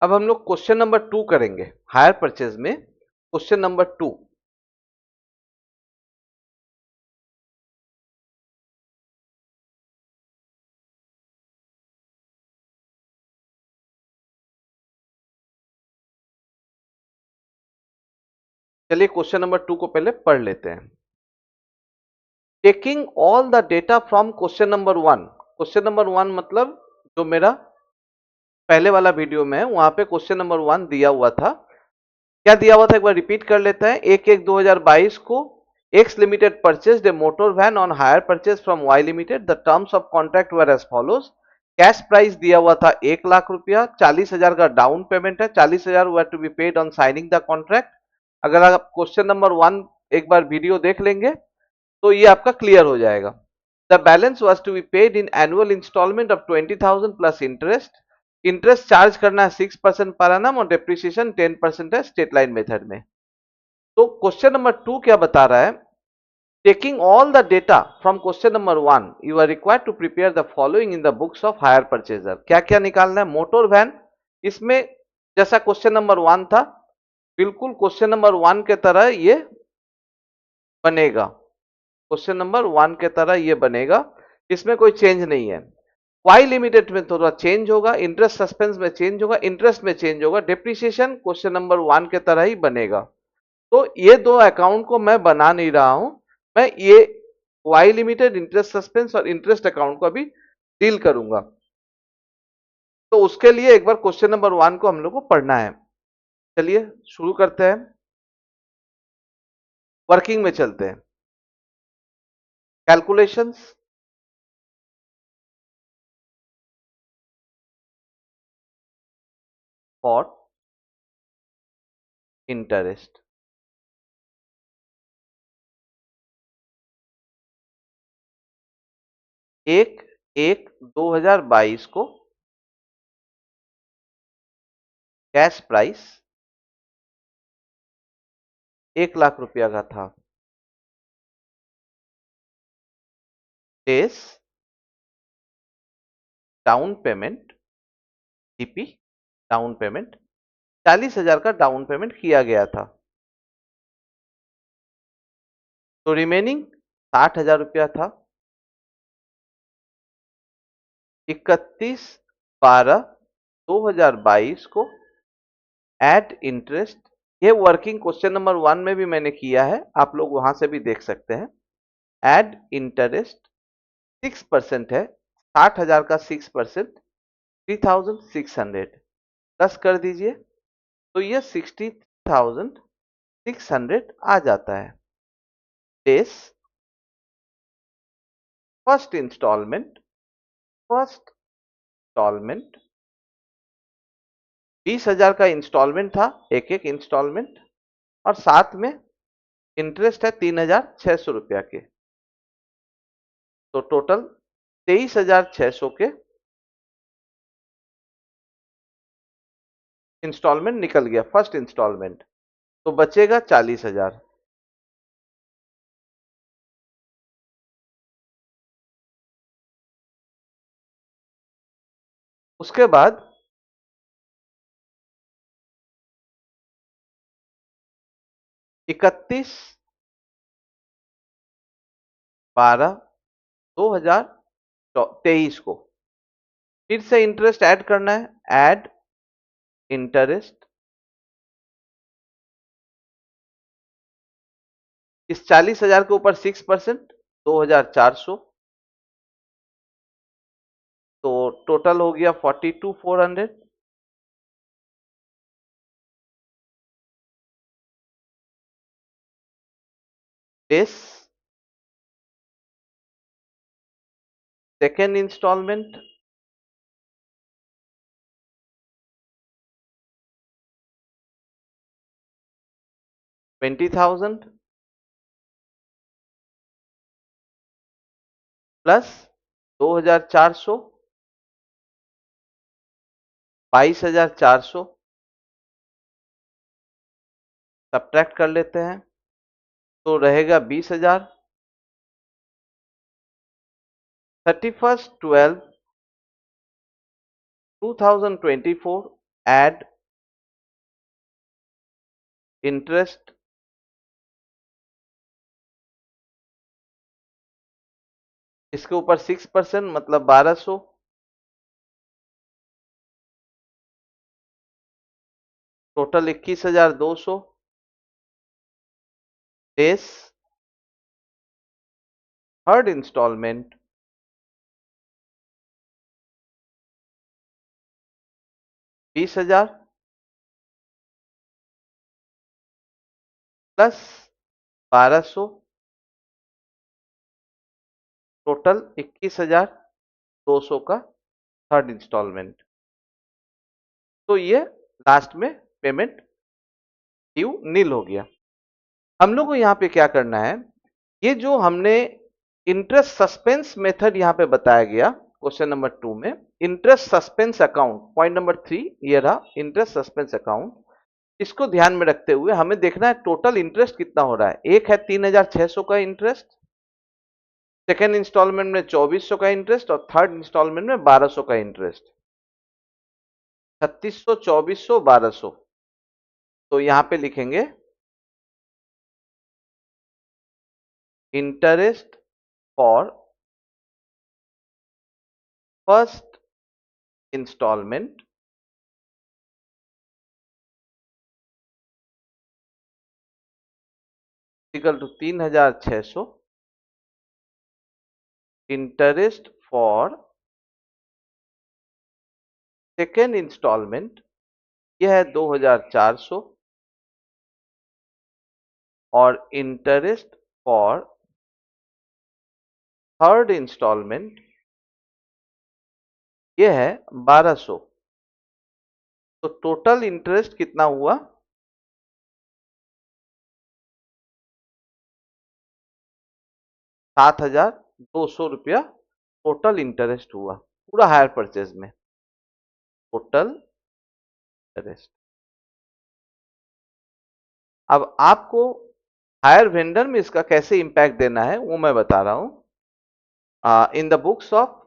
अब हम लोग क्वेश्चन नंबर 2 करेंगे हायर परचेज में। क्वेश्चन नंबर 2, चलिए क्वेश्चन नंबर 2 को पहले पढ़ लेते हैं। Taking all the data from question number 1। Question number 1 मतलब जो मेरा पहले वाला वीडियो में है वहां पे क्वेश्चन नंबर 1 दिया हुआ था। क्या दिया हुआ था एक बार रिपीट कर लेते हैं। 1/1/2022 को X limited purchased a motor van on hire purchase from Y limited. The terms of contract were as follows. Cash price दिया हुआ था 1,00,000 रुपया। 40,000 का डाउन पेमेंट है। 40,000 were to be paid on signing the contract. अगर आप question number 1 एक बार video देख लेंगे तो ये आपका क्लियर हो जाएगा। The balance was to be paid in annual instalment of 20,000 plus interest. Interest charge करना है 6% पर एनम और डेप्रिसिएशन 10% है स्टेट लाइन मेथड में। तो क्वेश्चन नंबर 2 क्या बता रहा है, taking all the data from question number 1 you are required to prepare the following in the books of hire purchaser. क्या क्या निकालना है। मोटर वैन, इसमें जैसा क्वेश्चन नंबर 1 था बिल्कुल क्वेश्चन नंबर 1 के तरह ये बनेगा। क्वेश्चन नंबर 1 के तरह ये बनेगा, इसमें कोई चेंज नहीं है। वाई लिमिटेड में थोड़ा चेंज होगा, इंटरेस्ट सस्पेंस में चेंज होगा, इंटरेस्ट में चेंज होगा, डेप्रिसिएशन क्वेश्चन नंबर 1 के तरह ही बनेगा। तो ये दो अकाउंट को मैं बना नहीं रहा हूं, मैं ये वाई लिमिटेड, इंटरेस्ट सस्पेंस और इंटरेस्ट अकाउंट को अभी डील करूंगा। तो उसके लिए एक बार क्वेश्चन नंबर 1 को हम लोग को पढ़ना है। चलिए शुरू करते हैं, वर्किंग में चलते हैं। Calculations, for interest. एक 1/1/2022 को कैश प्राइस 1,00,000 रुपया का था। डेस down payment, DP down payment 40,000 का डाउन पेमेंट किया गया था। तो रिमेनिंग 60,000 रुपया था। 31/12/2022 को एड इंटरेस्ट, ये वर्किंग क्वेश्चन नंबर 1 में भी मैंने किया है, आप लोग वहां से भी देख सकते हैं। एड इंटरेस्ट 6% है, 60,000 का 6% 3,600 प्लस कर दीजिए तो ये 60,600 आ जाता है। डेस फर्स्ट इंस्टॉलमेंट 20,000 का इंस्टॉलमेंट था, एक एक इंस्टॉलमेंट, और साथ में इंटरेस्ट है 3,600 रुपया के। तो टोटल 23,600 के इंस्टॉलमेंट निकल गया, फर्स्ट इंस्टॉलमेंट। तो बचेगा 40,000। उसके बाद 31/12/2023 को फिर से इंटरेस्ट ऐड करना है। ऐड इंटरेस्ट, इस 40,000 के ऊपर 6% 2,400, तो टोटल हो गया 42,400। This second instalment 20,000 plus 2,400 22,400 subtract कर लेते हैं तो रहेगा 20,000। 31/12/2024 एड इंटरेस्ट इसके ऊपर 6% मतलब 1200, टोटल 21,200 डेस थर्ड इंस्टॉलमेंट 20,000 प्लस 1200 टोटल 21,200 का थर्ड इंस्टॉलमेंट। तो ये लास्ट में पेमेंट ड्यू नील हो गया। हम लोग को यहाँ पे क्या करना है, ये जो हमने इंटरेस्ट सस्पेंस मेथड यहाँ पे बताया गया क्वेश्चन नंबर 2 में, interest suspense account point number 3 ये रहा इंटरेस्ट सस्पेंस अकाउंट। इसको ध्यान में रखते हुए हमें देखना है टोटल इंटरेस्ट कितना हो रहा है। एक है 3,600 का इंटरेस्ट, सेकेंड इंस्टॉलमेंट में 2,400 का इंटरेस्ट और थर्ड इंस्टॉलमेंट में 1,200 का इंटरेस्ट। 3,600, 2,400, 1,200। तो यहां पे लिखेंगे interest for first instalment equal to 3,600, interest for second instalment यह है 2,400 और इंटरेस्ट फॉर थर्ड इंस्टॉलमेंट यह है 1,200। तो टोटल इंटरेस्ट कितना हुआ, 7,200 रुपया टोटल इंटरेस्ट हुआ पूरा हायर परचेज में। Total interest. अब आपको हायर वेंडर में इसका कैसे इंपैक्ट देना है वो मैं बता रहा हूं। In the books of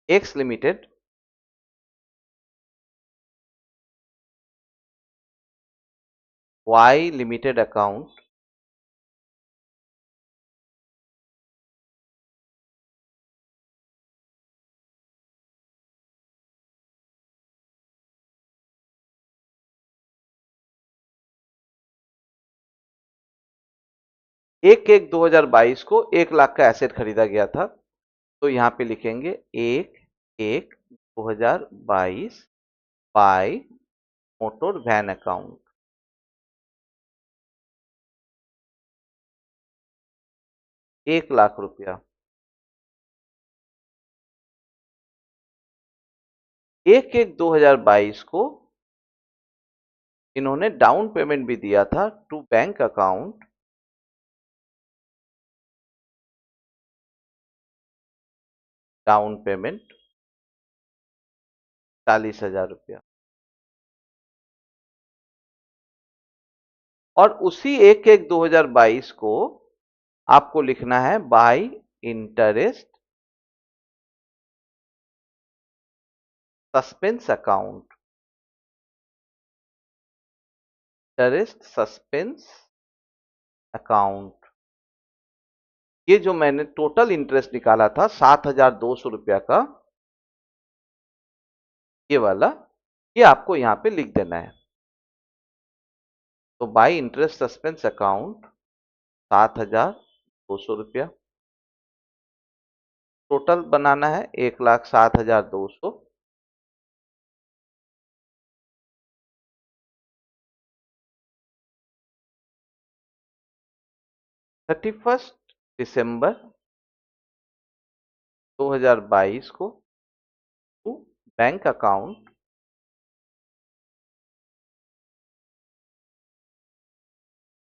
X limited, Y limited account, एक एक 2022 को 1 लाख का एसेट खरीदा गया था। तो यहां पे लिखेंगे 1/1/2022 by motor van account. 1 lakh रुपया। 1/1/2022 को इन्होंने डाउन पेमेंट भी दिया था to bank account down payment 40,000 रुपया। और उसी 1/1/2022 को आपको लिखना है by interest suspense account. Interest suspense account. ये जो मैंने टोटल इंटरेस्ट निकाला था 7,200 रुपया का, ये वाला, ये आपको यहां पे लिख देना है। तो बाय इंटरेस्ट सस्पेंस अकाउंट 7,200 रुपया टोटल बनाना है 1,07,200। 31 दिसंबर 2022 को to bank account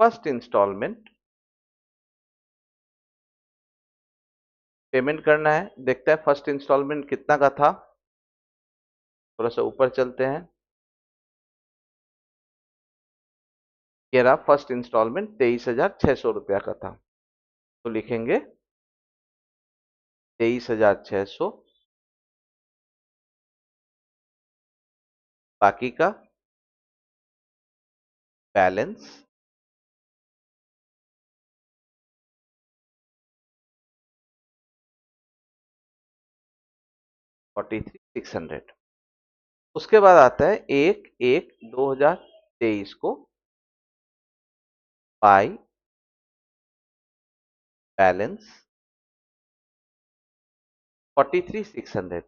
first instalment payment करना है। देखते हैं फर्स्ट इंस्टॉलमेंट कितना का था। थोड़ा सा ऊपर चलते हैं। ये रहा फर्स्ट इंस्टॉलमेंट 23,600 रुपया का था, तो लिखेंगे 23,600, बाकी का बैलेंस 43,600। उसके बाद आता है 1/1/2023 को बाई बैलेंस 43,600।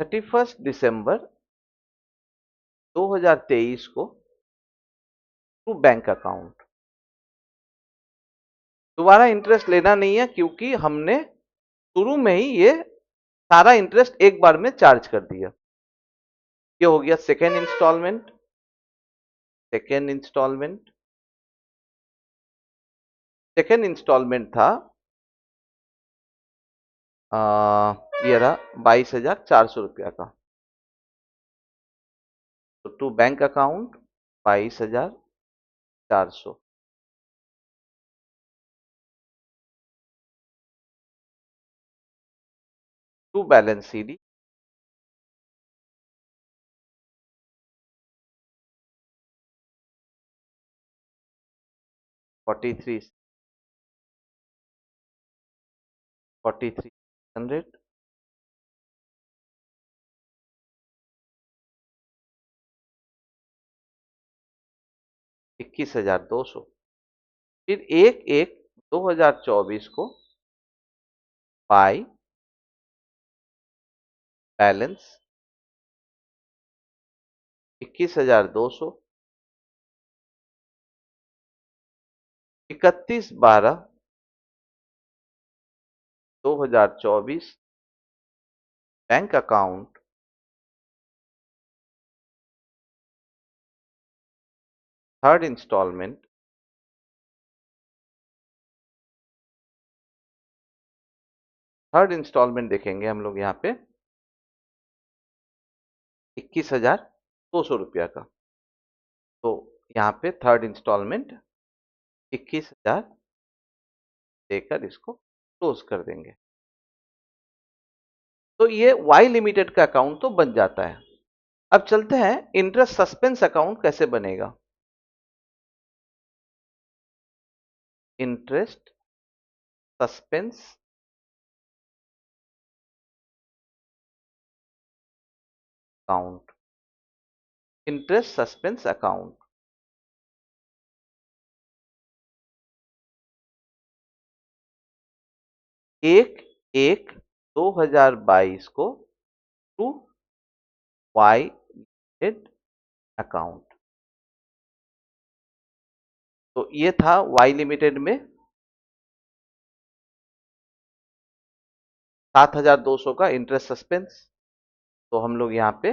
31 दिसंबर 2023 को टू बैंक अकाउंट। दोबारा इंटरेस्ट लेना नहीं है क्योंकि हमने शुरू में ही ये सारा इंटरेस्ट एक बार में चार्ज कर दिया। ये हो गया सेकेंड इंस्टॉलमेंट। सेकेंड इंस्टॉलमेंट था ये रहा 22,400 रुपया का, तो to bank account 22,400। To balance CD 43,600 21,200। फिर 1/1/2024 को by balance 21,200। 31/12/2024 bank account third instalment देखेंगे हम लोग यहाँ पे 21,200 रुपया का, तो यहाँ पे थर्ड इंस्टॉलमेंट 21,000 देकर इसको क्लोज कर देंगे। तो ये वाई लिमिटेड का अकाउंट तो बन जाता है। अब चलते हैं इंटरेस्ट सस्पेंस अकाउंट कैसे बनेगा। Interest suspense account, interest suspense account 1/1/2022 को टू वाई लिमिटेड अकाउंट। तो ये था वाई लिमिटेड में 7,200 का इंटरेस्ट सस्पेंस, तो हम लोग यहाँ पे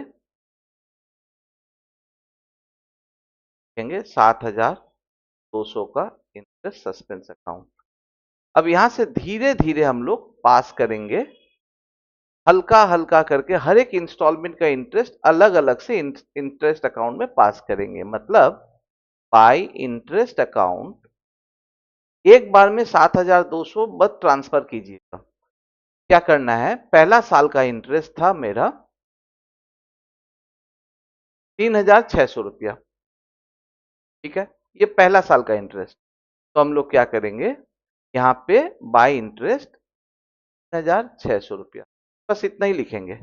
लिखेंगे 7,200 का इंटरेस्ट सस्पेंस अकाउंट। अब यहां से धीरे धीरे हम लोग पास करेंगे, हल्का हल्का करके हर एक इंस्टॉलमेंट का इंटरेस्ट अलग अलग से इंटरेस्ट अकाउंट में पास करेंगे। मतलब बाई इंटरेस्ट अकाउंट एक बार में 7,200 बस ट्रांसफर कीजिएगा। क्या करना है, पहला साल का इंटरेस्ट था मेरा 3,600 रुपया, ठीक है, ये पहला साल का इंटरेस्ट। तो हम लोग क्या करेंगे, यहाँ पे बाई इंटरेस्ट 3,600 रुपया, बस इतना ही लिखेंगे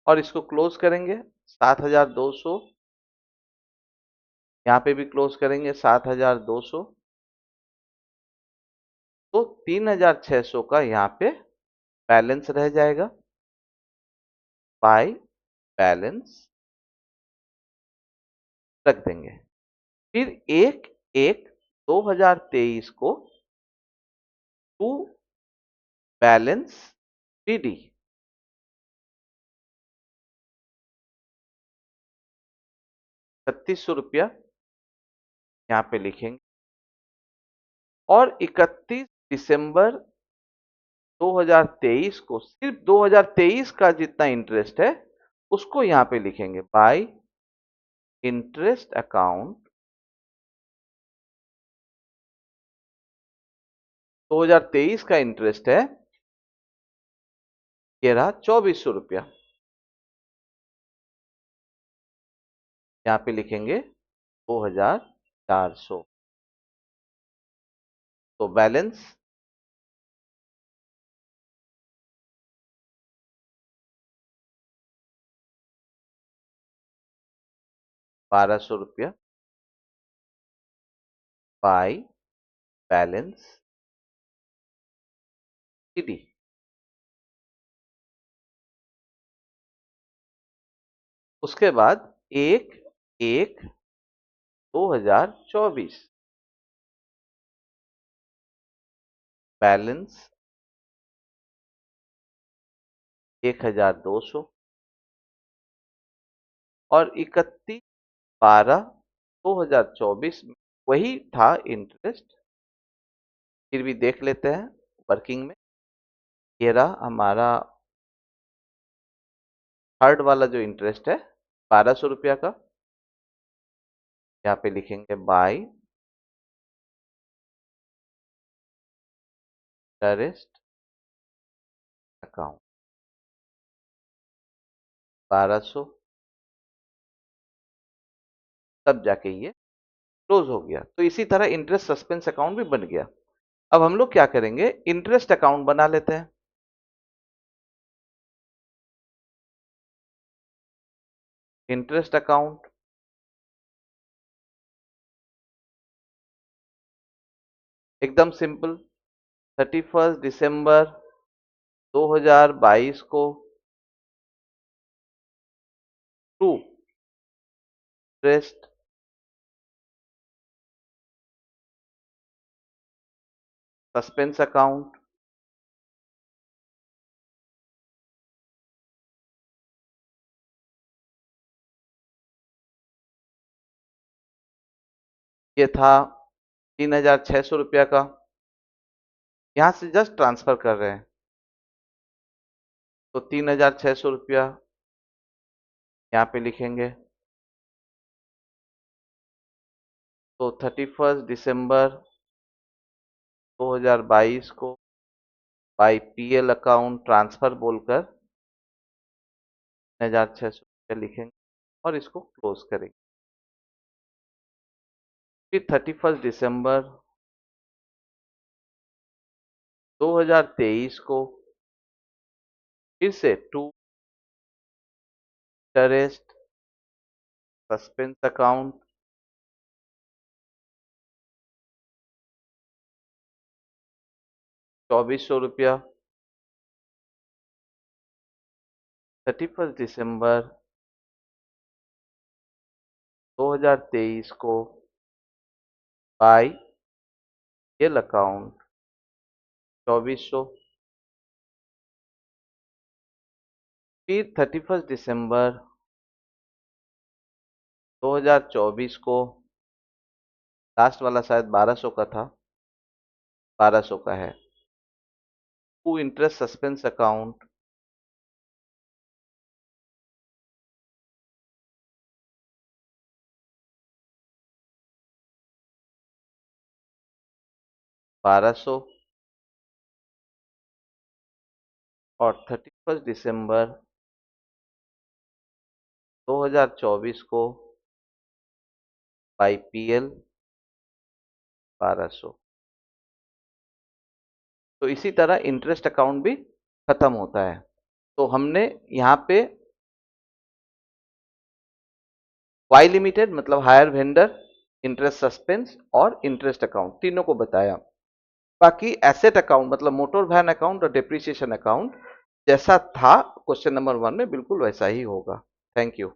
और इसको क्लोज करेंगे 7,200। यहाँ पे भी क्लोज करेंगे 7,200। तो 3,600 का यहाँ पे बैलेंस रह जाएगा बाय बैलेंस रख देंगे। फिर 1/1/2023 को टू बैलेंस पीडी 3,600 रुपया यहाँ पे लिखेंगे और 31 दिसंबर 2023 को सिर्फ 2023 का जितना इंटरेस्ट है उसको यहाँ पे लिखेंगे बाय इंटरेस्ट अकाउंट 2023 का इंटरेस्ट है ये रहा 2400 रुपया। यहाँ पे लिखेंगे 2400। तो बैलेंस 1200 रुपया बाय बैलेंस ईडी। उसके बाद 1/1/2024 बैलेंस 1200 और 31/12/2024 में वही था इंटरेस्ट। फिर भी देख लेते हैं वर्किंग में। ये रहा हमारा थर्ड वाला जो इंटरेस्ट है 1200 रुपया का। यहाँ पे लिखेंगे बाय इंटरेस्ट अकाउंट 1200, तब जाके ये क्लोज हो गया। तो इसी तरह इंटरेस्ट सस्पेंस अकाउंट भी बन गया। अब हम लोग क्या करेंगे, इंटरेस्ट अकाउंट बना लेते हैं। इंटरेस्ट अकाउंट एकदम सिंपल, 31 दिसंबर 2022 को टू इंटरेस्ट सस्पेंस अकाउंट ये था 3600 रुपया का। यहां से जस्ट ट्रांसफर कर रहे हैं तो 3600 रुपया यहाँ पे लिखेंगे। तो 31 दिसंबर 2022 को बाई पीएल अकाउंट ट्रांसफर बोलकर 3600 रुपया लिखेंगे और इसको क्लोज करेंगे। फिर 31 दिसंबर 2023 को फिर से टू इंटरेस्ट सस्पेंस अकाउंट 2400 रुपया। 31 दिसंबर 2023 को बाई पीएल अकाउंट 2400। फिर 31 दिसंबर 2024 को लास्ट वाला शायद 1200 का था, 1200 का है, टू इंटरेस्ट सस्पेंस अकाउंट 1200 और 31 दिसंबर 2024 को बाई पीएल 1200। तो इसी तरह इंटरेस्ट अकाउंट भी खत्म होता है। तो हमने यहाँ पे वाई लिमिटेड मतलब हायर वेंडर, इंटरेस्ट सस्पेंस और इंटरेस्ट अकाउंट तीनों को बताया। बाकी एसेट अकाउंट मतलब मोटर वैन अकाउंट और डेप्रिसिएशन अकाउंट जैसा था क्वेश्चन नंबर 1 में बिल्कुल वैसा ही होगा। Thank you.